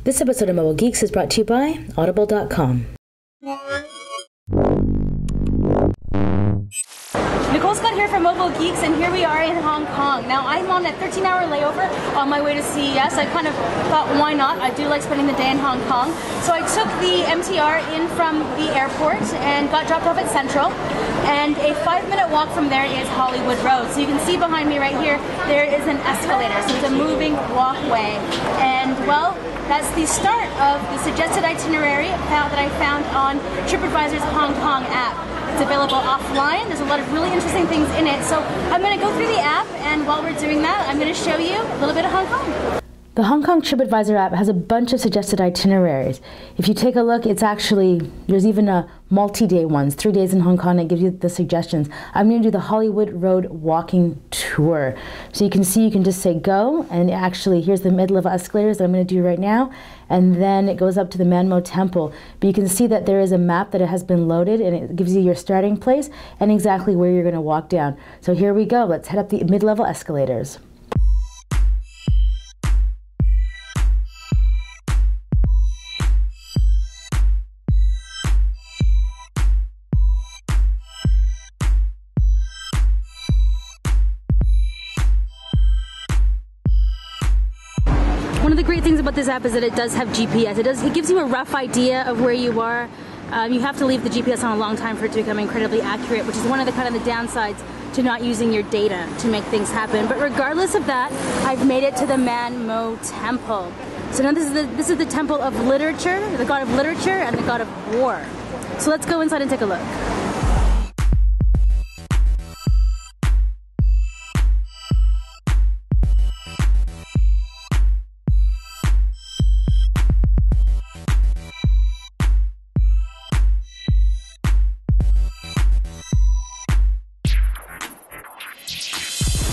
This episode of Mobile Geeks is brought to you by Audible.com. Nicole Scott here from Mobile Geeks, and here we are in Hong Kong. Now, I'm on a 13-hour layover on my way to CES. I kind of thought, why not? I do like spending the day in Hong Kong. So I took the MTR in from the airport and got dropped off at Central. And a 5-minute walk from there is Hollywood Road. So you can see behind me right here, there is an escalator. So it's a moving walkway. And, well, that's the start of the suggested itinerary that I found on TripAdvisor's Hong Kong app. It's available offline. There's a lot of really interesting things in it. So I'm going to go through the app, and while we're doing that, I'm going to show you a little bit of Hong Kong. The Hong Kong TripAdvisor app has a bunch of suggested itineraries. If you take a look, it's actually, there's even a multi-day ones, 3 days in Hong Kong, that gives you the suggestions. I'm going to do the Hollywood Road walking tour. So you can see, you can just say go, and actually here's the mid-level escalators that I'm going to do right now, and then it goes up to the Manmo Temple. But you can see that there is a map that it has been loaded, and it gives you your starting place and exactly where you're going to walk down. So here we go. Let's head up the mid-level escalators. One of the great things about this app is that it does have GPS. It gives you a rough idea of where you are. You have to leave the GPS on a long time for it to become incredibly accurate, which is one of the downsides to not using your data to make things happen. But regardless of that, I've made it to the Manmo Temple. So now this is the temple of literature, the god of literature and the god of war. So let's go inside and take a look.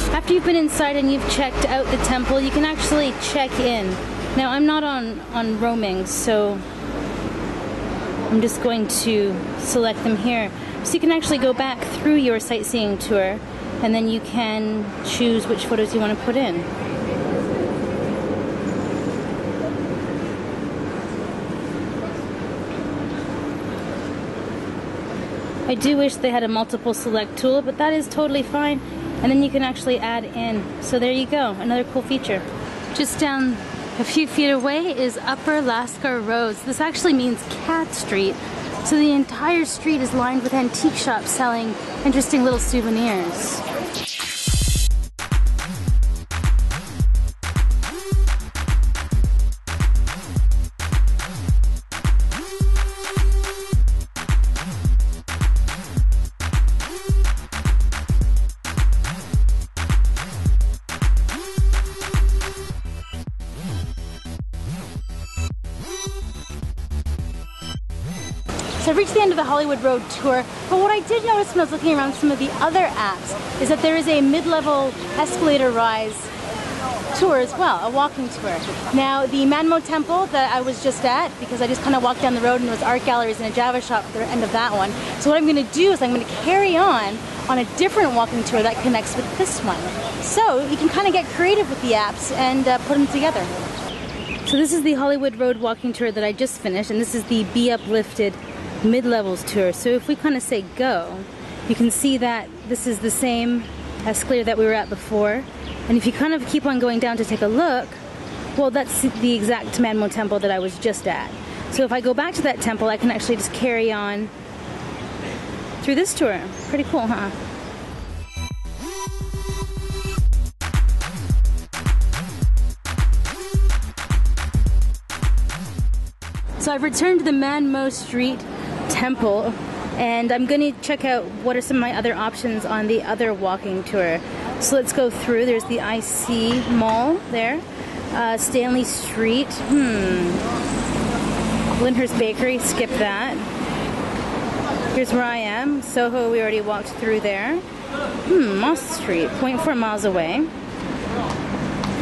After you've been inside and you've checked out the temple, you can actually check in. Now, I'm not on roaming, so I'm just going to select them here. So you can actually go back through your sightseeing tour, and then you can choose which photos you want to put in. I do wish they had a multiple select tool, but that is totally fine. And then you can actually add in. So there you go, another cool feature. Just down a few feet away is Upper Lascar Road. This actually means Cat Street. So the entire street is lined with antique shops selling interesting little souvenirs. So I've reached the end of the Hollywood Road tour, but what I did notice when I was looking around some of the other apps is that there is a mid-level escalator rise tour as well, a walking tour. Now, the Manmo Temple that I was just at, because I just kind of walked down the road and there was art galleries and a Java shop at the end of that one. So what I'm going to do is I'm going to carry on a different walking tour that connects with this one. So you can kind of get creative with the apps and put them together. So this is the Hollywood Road walking tour that I just finished, and this is the Be Uplifted mid-levels tour. So if we kind of say go, you can see that this is the same escalator that we were at before. And if you kind of keep on going down to take a look, well, that's the exact Manmo Temple that I was just at. So if I go back to that temple, I can actually just carry on through this tour. Pretty cool, huh? So I've returned to the Manmo Street Temple, and I'm going to check out what are some of my other options on the other walking tour. So let's go through. There's the IC Mall there, Stanley Street, Lyndhurst Bakery, skip that. Here's where I am, Soho, we already walked through there. Moss Street, 0.4 miles away.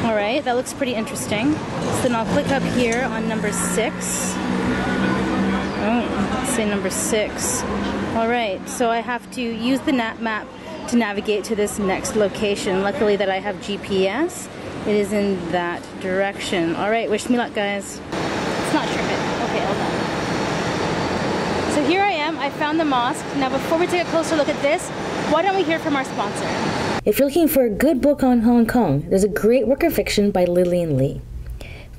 Alright, that looks pretty interesting. So then I'll click up here on number 6. Oh, let's say number 6. Alright, so I have to use the map to navigate to this next location. Luckily that I have GPS. It is in that direction. Alright, wish me luck, guys. not TripAdvisor. Okay, hold on. So here I am, I found the mosque. Now before we take a closer look at this, why don't we hear from our sponsor? If you're looking for a good book on Hong Kong, there's a great work of fiction by Lillian Lee.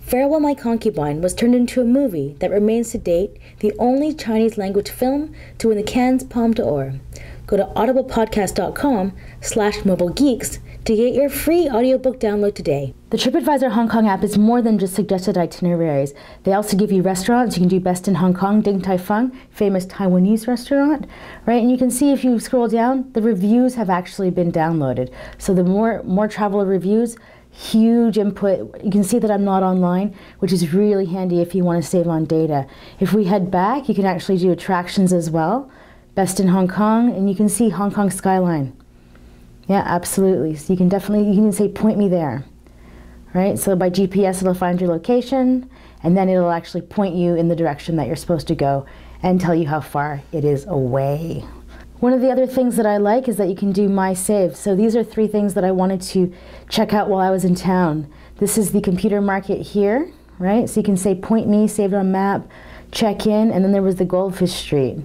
Farewell My Concubine was turned into a movie that remains to date the only Chinese language film to win the Cannes Palme d'Or. Go to audiblepodcast.com/mobilegeeks to get your free audiobook download today. The TripAdvisor Hong Kong app is more than just suggested itineraries. They also give you restaurants. You can do Best in Hong Kong, Ding Tai Fung, famous Taiwanese restaurant, right? And you can see if you scroll down, the reviews have actually been downloaded. So the more traveler reviews, huge input. You can see that I'm not online, which is really handy if you want to save on data. If we head back, you can actually do attractions as well. Best in Hong Kong, and you can see Hong Kong skyline. Yeah, absolutely. So you can say, point me there, right? So by GPS, it'll find your location, and then it'll actually point you in the direction that you're supposed to go and tell you how far it is away. One of the other things that I like is that you can do My Save. So these are 3 things that I wanted to check out while I was in town. This is the computer market here, right? So you can say, point me, save it on map, check in, and then there was the Goldfish Street.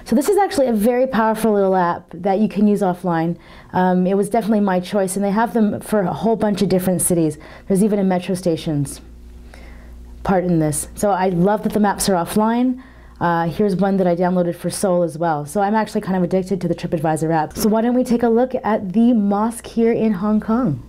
So this is actually a very powerful little app that you can use offline. It was definitely my choice, and they have them for a whole bunch of different cities. There's even a metro stations part in this. So I love that the maps are offline. Here's one that I downloaded for Seoul as well. So I'm actually kind of addicted to the TripAdvisor app. So why don't we take a look at the mosque here in Hong Kong?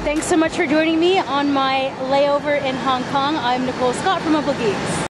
Thanks so much for joining me on my layover in Hong Kong. I'm Nicole Scott from Mobile Geeks.